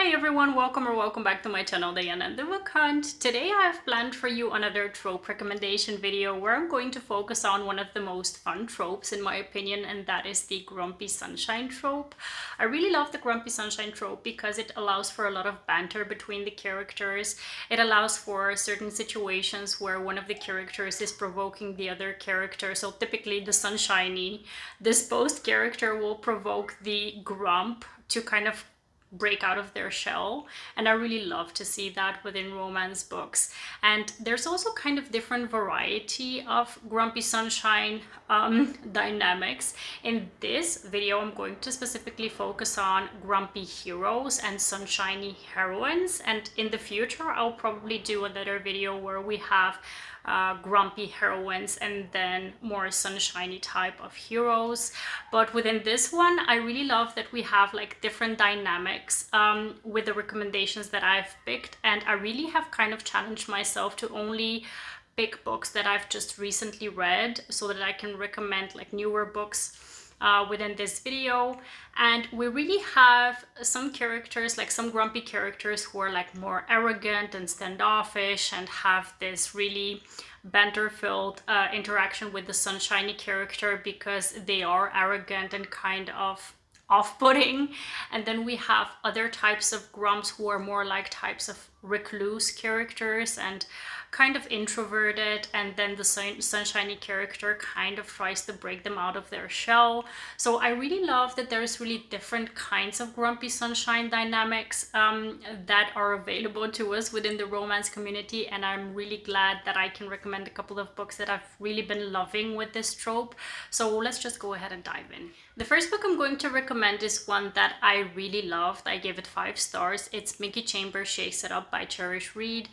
Hi everyone, welcome back to my channel, Diana and the Book Hunt. Today I have planned for you another trope recommendation video where I'm going to focus on one of the most fun tropes in my opinion, and that is the grumpy sunshine trope. I really love the grumpy sunshine trope because it allows for a lot of banter between the characters. It allows for certain situations where one of the characters is provoking the other character. So typically the sunshiny disposed character will provoke the grump to kind of break out of their shell, and I really love to see that within romance books. And there's also kind of different variety of grumpy sunshine dynamics. In this video I'm going to specifically focus on grumpy heroes and sunshiny heroines, and in the future I'll probably do another video where we have grumpy heroines and then more sunshiny type of heroes. But within this one I really love that we have like different dynamics with the recommendations that I've picked, and I really have kind of challenged myself to only pick books that I've just recently read so that I can recommend like newer books within this video. And we really have some characters, like some grumpy characters who are like more arrogant and standoffish and have this really banter-filled interaction with the sunshiny character because they are arrogant and kind of off-putting. And then we have other types of grumps who are more like types of recluse characters and kind of introverted, and then the sunshiny character kind of tries to break them out of their shell. So I really love that there's really different kinds of grumpy sunshine dynamics that are available to us within the romance community, and I'm really glad that I can recommend a couple of books that I've really been loving with this trope. So let's just go ahead and dive in. The first book I'm going to recommend is one that I really loved. I gave it 5 stars. It's Mickey Chambers' Shea Set Up by Charish, Reid.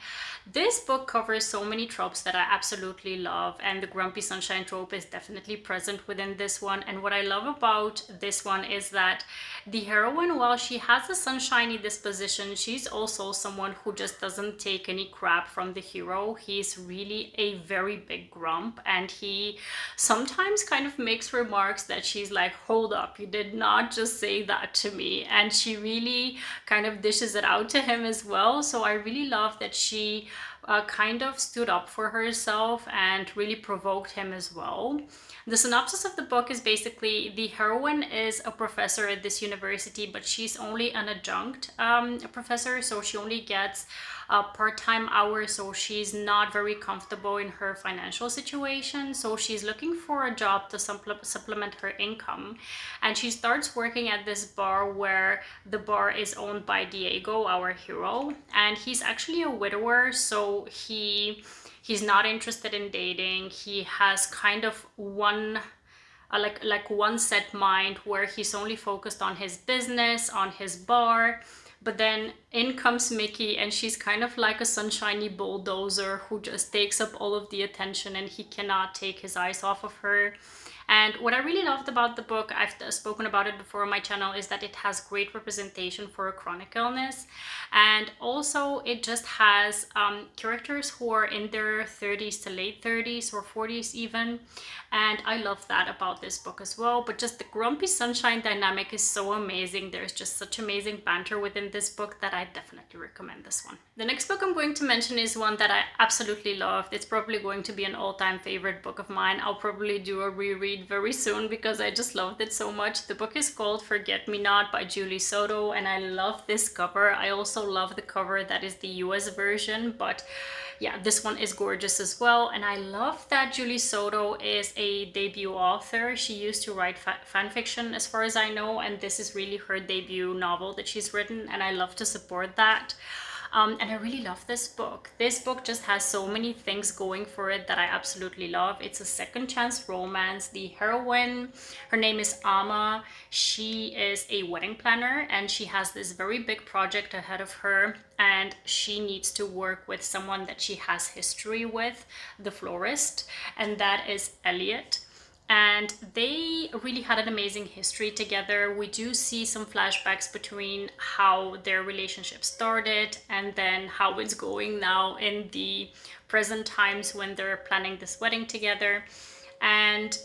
This book covers so many tropes that I absolutely love, and the grumpy sunshine trope is definitely present within this one. And what I love about this one is that the heroine, while she has a sunshiny disposition, she's also someone who just doesn't take any crap from the hero. He's really a very big grump, and he sometimes kind of makes remarks that she's like, hold up, you did not just say that to me. And she really kind of dishes it out to him as well. So I really love that she kind of stood up for herself and really provoked him as well. The synopsis of the book is basically the heroine is a professor at this university, but she's only an adjunct professor, so she only gets part-time hours, so she's not very comfortable in her financial situation. So she's looking for a job to supplement her income, and she starts working at this bar where the bar is owned by Diego, our hero, and he's actually a widower, so he's not interested in dating. He has kind of one one set mind where he's only focused on his business, on his bar. But then in comes Mickey, and she's kind of like a sunshiny bulldozer who just takes up all of the attention, and he cannot take his eyes off of her. And what I really loved about the book, I've spoken about it before on my channel, is that it has great representation for a chronic illness. And also it just has characters who are in their 30s to late 30s or 40s even. And I love that about this book as well. But just the grumpy sunshine dynamic is so amazing. There's just such amazing banter within this book that I definitely recommend this one. The next book I'm going to mention is one that I absolutely loved. It's probably going to be an all-time favorite book of mine. I'll probably do a reread very soon because I just loved it so much. The book is called Forget Me Not by Soto, and I love this cover. I also love the cover that is the US version, but yeah, this one is gorgeous as well. And I love that Soto is a debut author. She used to write fan fiction as far as I know, and this is really her debut novel that she's written, and I love to support that. And I really love this book. This book just has so many things going for it that I absolutely love. It's a second chance romance. The heroine, her name is Ama. She is a wedding planner, and she has this very big project ahead of her, and she needs to work with someone that she has history with, the florist, and that is Elliot. And they really had an amazing history together. We do see some flashbacks between how their relationship started and then how it's going now in the present times when they're planning this wedding together. And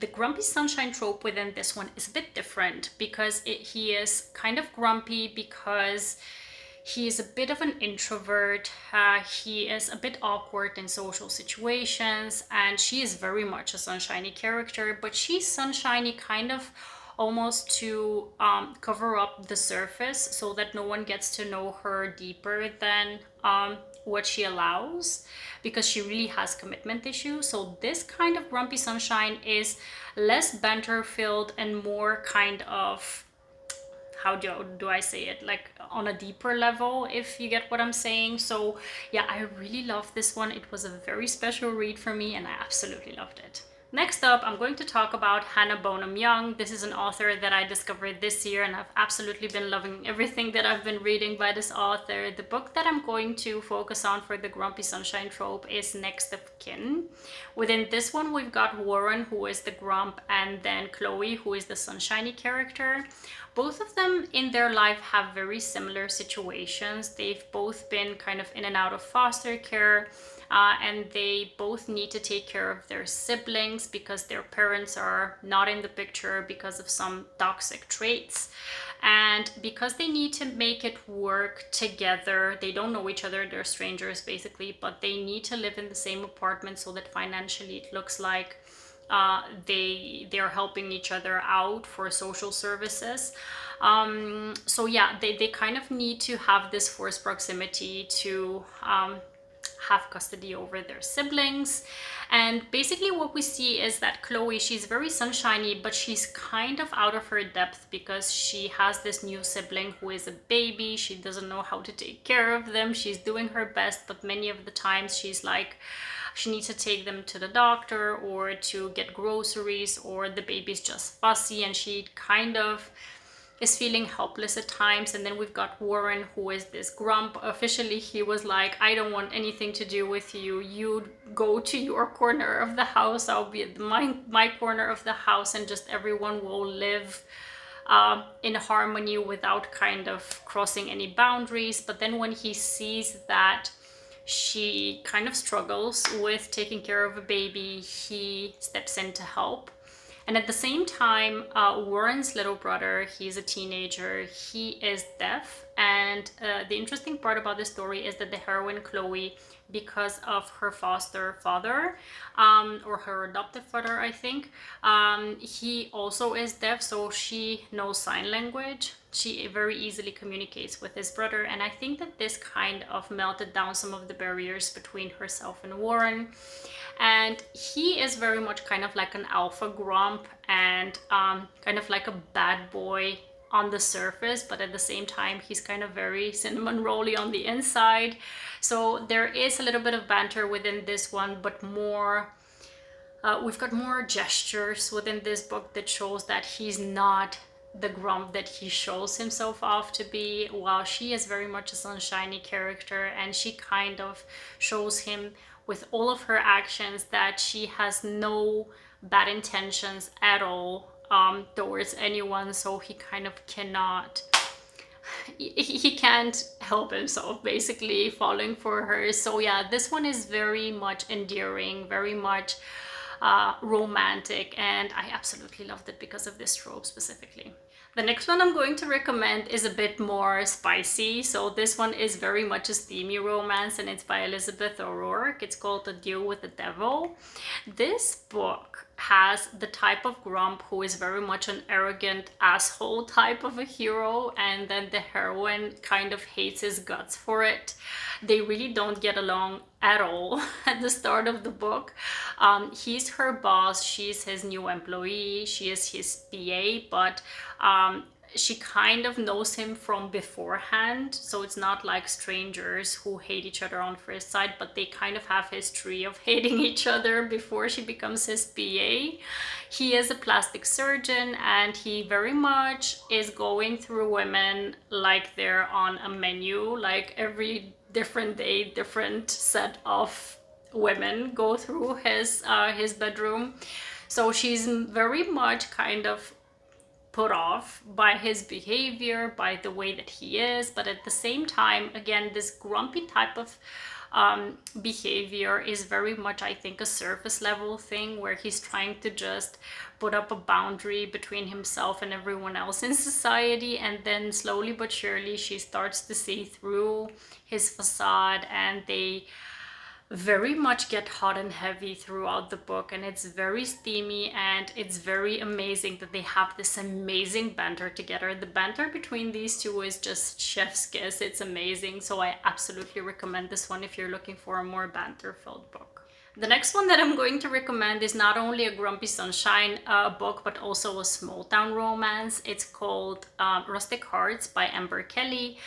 the grumpy sunshine trope within this one is a bit different because he is kind of grumpy because he is a bit of an introvert. He is a bit awkward in social situations, and she is very much a sunshiny character, but she's sunshiny kind of almost to cover up the surface so that no one gets to know her deeper than what she allows, because she really has commitment issues. So this kind of grumpy sunshine is less banter filled and more kind of, how do I say it, like on a deeper level, if you get what I'm saying. So yeah, I really love this one. It was a very special read for me and I absolutely loved it. Next up, I'm going to talk about Hannah Bonam Young. This is an author that I discovered this year and I've absolutely been loving everything that I've been reading by this author. The book that I'm going to focus on for the grumpy sunshine trope is Next of Kin. Within this one, we've got Warren, who is the grump, and then Chloe, who is the sunshiny character. Both of them in their life have very similar situations. They've both been kind of in and out of foster care. And they both need to take care of their siblings because their parents are not in the picture because of some toxic traits. And because they need to make it work together, they don't know each other, they're strangers basically, but they need to live in the same apartment so that financially it looks like they're helping each other out for social services. So yeah, they kind of need to have this forced proximity to have custody over their siblings. And basically what we see is that Chloe, she's very sunshiny, but she's kind of out of her depth because she has this new sibling who is a baby. She doesn't know how to take care of them. She's doing her best, but many of the times she's like, she needs to take them to the doctor or to get groceries, or the baby's just fussy and she kind of is feeling helpless at times. And then we've got Warren, who is this grump. Officially, he was like, I don't want anything to do with you. You go to your corner of the house. I'll be at my corner of the house, and just everyone will live in harmony without kind of crossing any boundaries. But then when he sees that she kind of struggles with taking care of a baby, he steps in to help. And at the same time, Warren's little brother, he's a teenager, he is deaf. And the interesting part about this story is that the heroine, Chloe, because of her foster father, or her adoptive father, I think, he also is deaf, so she knows sign language. She very easily communicates with his brother. And I think that this kind of melted down some of the barriers between herself and Warren. And he is very much kind of like an alpha grump and kind of like a bad boy on the surface, but at the same time he's kind of very cinnamon rolly on the inside. So there is a little bit of banter within this one, but more we've got more gestures within this book that shows that he's not the grump that he shows himself off to be, while she is very much a sunshiny character, and she kind of shows him with all of her actions that she has no bad intentions at all towards anyone. So he kind of cannot, he can't help himself basically falling for her. So yeah, this one is very much endearing, very much romantic, and I absolutely loved it because of this trope specifically. The next one I'm going to recommend is a bit more spicy. So this one is very much a steamy romance, and it's by Elizabeth O'Rourke. It's called A Deal with the Devil. This book has the type of grump who is very much an arrogant asshole type of a hero, and then the heroine kind of hates his guts for it. They really don't get along at all at the start of the book. He's her boss, she's his new employee, she is his PA, but she kind of knows him from beforehand, so it's not like strangers who hate each other on first sight, but they kind of have history of hating each other before she becomes his PA. He is a plastic surgeon, and he very much is going through women like they're on a menu. Like every different day, different set of women go through his bedroom. So she's very much kind of put off by his behavior, by the way that he is, but at the same time, again, this grumpy type of behavior is very much, I think, a surface level thing where he's trying to just put up a boundary between himself and everyone else in society, and then slowly but surely she starts to see through his facade, and they very much get hot and heavy throughout the book, and it's very steamy, and it's very amazing that they have this amazing banter together. The banter between these two is just chef's kiss. It's amazing, so I absolutely recommend this one if you're looking for a more banter filled book. The next one that I'm going to recommend is not only a Grumpy Sunshine book, but also a small town romance. It's called Rustic Hearts by Amber Kelly.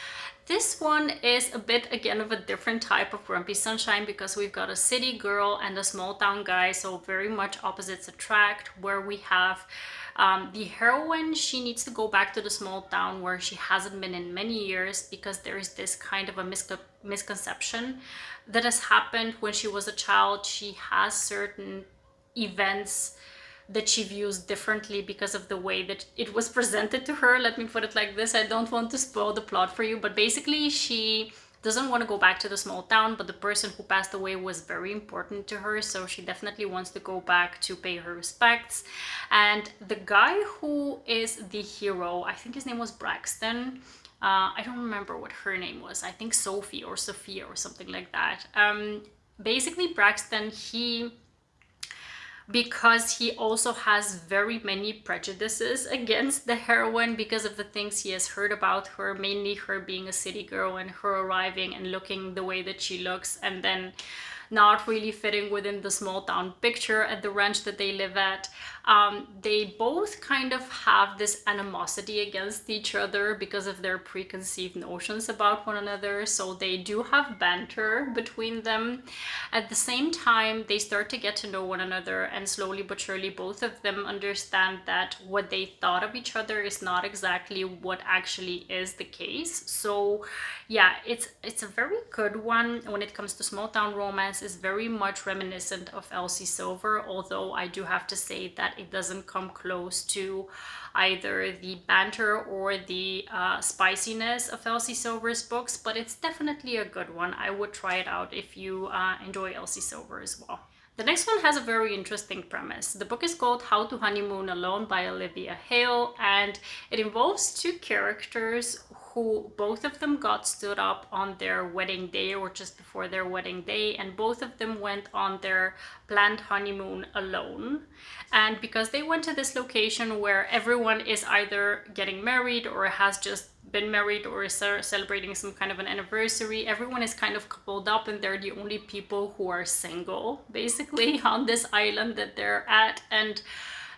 This one is a bit, again, of a different type of Grumpy Sunshine because we've got a city girl and a small town guy, so very much opposites attract, where we have the heroine. She needs to go back to the small town where she hasn't been in many years because there is this kind of a misconception that has happened when she was a child. She has certain events that she views differently because of the way that it was presented to her. Let me put it like this. I don't want to spoil the plot for you, but basically she doesn't want to go back to the small town, but the person who passed away was very important to her, so she definitely wants to go back to pay her respects. And the guy who is the hero, I think his name was Braxton. I don't remember what her name was. I think Sophie or Sophia or something like that. Basically, Braxton, because he also has very many prejudices against the heroine because of the things he has heard about her, mainly her being a city girl and her arriving and looking the way that she looks, and then not really fitting within the small town picture at the ranch that they live at. They both kind of have this animosity against each other because of their preconceived notions about one another, so they do have banter between them. At the same time, they start to get to know one another, and slowly but surely both of them understand that what they thought of each other is not exactly what actually is the case. So yeah, it's a very good one. When it comes to small town romance, is very much reminiscent of Elsie Silver, although I do have to say that it doesn't come close to either the banter or the spiciness of Elsie Silver's books, but it's definitely a good one. I would try it out if you enjoy Elsie Silver as well. The next one has a very interesting premise. The book is called How to Honeymoon Alone by Olivia Hayle, and it involves two characters who both of them got stood up on their wedding day or just before their wedding day, and both of them went on their planned honeymoon alone. And because they went to this location where everyone is either getting married or has just been married or is celebrating some kind of an anniversary, everyone is kind of coupled up and they're the only people who are single basically on this island that they're at. And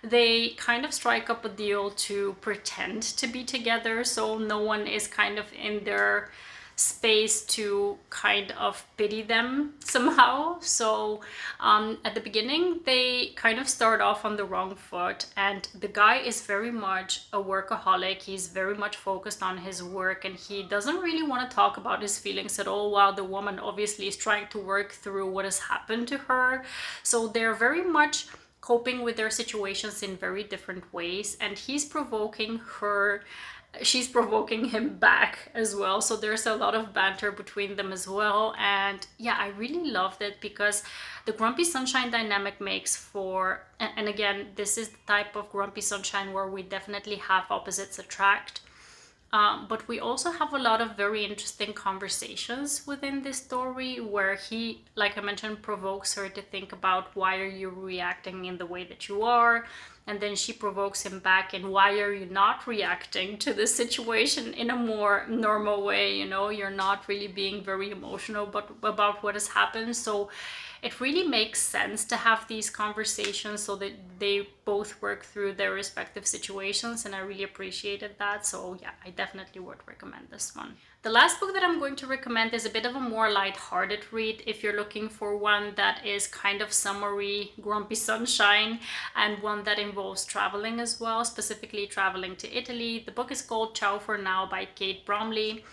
they kind of strike up a deal to pretend to be together, so no one is kind of in their space to kind of pity them somehow. So at the beginning they kind of start off on the wrong foot, and the guy is very much a workaholic. He's very much focused on his work and he doesn't really want to talk about his feelings at all, while the woman obviously is trying to work through what has happened to her. So they're very much coping with their situations in very different ways, and he's provoking her, she's provoking him back as well. So there's a lot of banter between them as well. And yeah, I really loved it because the Grumpy Sunshine dynamic makes for, and again, this is the type of Grumpy Sunshine where we definitely have opposites attract. But we also have a lot of very interesting conversations within this story where he, like I mentioned, provokes her to think about why are you reacting in the way that you are, and then she provokes him back in why are you not reacting to the situation in a more normal way, you know, you're not really being very emotional about what has happened. So it really makes sense to have these conversations so that they both work through their respective situations, and I really appreciated that. So yeah, I definitely would recommend this one. The last book that I'm going to recommend is a bit of a more light-hearted read if you're looking for one that is kind of summery, Grumpy Sunshine, and one that involves traveling as well, specifically traveling to Italy. The book is called Ciao for Now by Kate Bromley.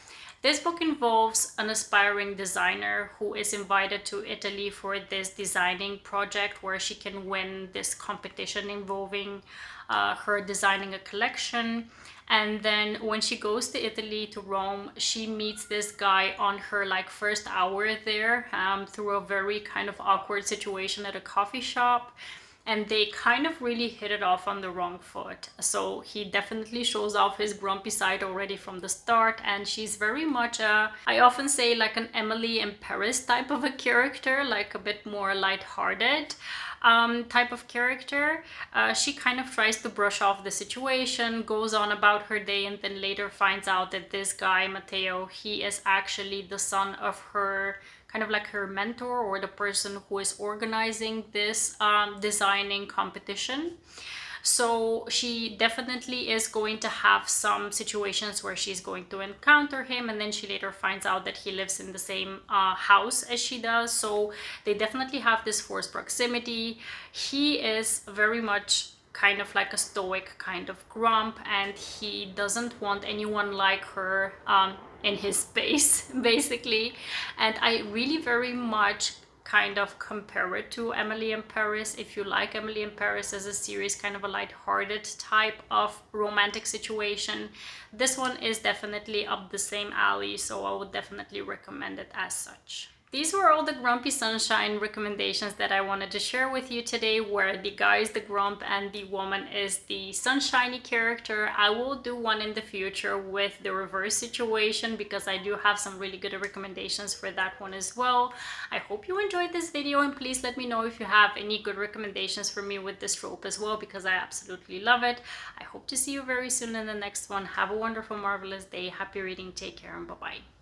This book involves an aspiring designer who is invited to Italy for this designing project where she can win this competition involving her designing a collection. And then when she goes to Italy, to Rome, she meets this guy on her like first hour there, through a very kind of awkward situation at a coffee shop. And they kind of really hit it off on the wrong foot. So he definitely shows off his grumpy side already from the start, and she's very much a, I often say, like an Emily in Paris type of a character, like a bit more lighthearted type of character. She kind of tries to brush off the situation, goes on about her day, and then later finds out that this guy, Matteo, he is actually the son of her, kind of like her mentor, or the person who is organizing this designing competition. So she definitely is going to have some situations where she's going to encounter him, and then she later finds out that he lives in the same house as she does. So they definitely have this forced proximity. He is very much kind of like a stoic kind of grump, and he doesn't want anyone like her in his space, basically. And I really very much kind of compare it to Emily in Paris. If you like Emily in Paris as a series, kind of a light-hearted type of romantic situation, this one is definitely up the same alley, so I would definitely recommend it as such. These were all the Grumpy Sunshine recommendations that I wanted to share with you today, where the guy is the grump and the woman is the sunshiny character. I will do one in the future with the reverse situation, because I do have some really good recommendations for that one as well. I hope you enjoyed this video, and please let me know if you have any good recommendations for me with this trope as well, because I absolutely love it. I hope to see you very soon in the next one. Have a wonderful, marvelous day. Happy reading. Take care, and bye-bye.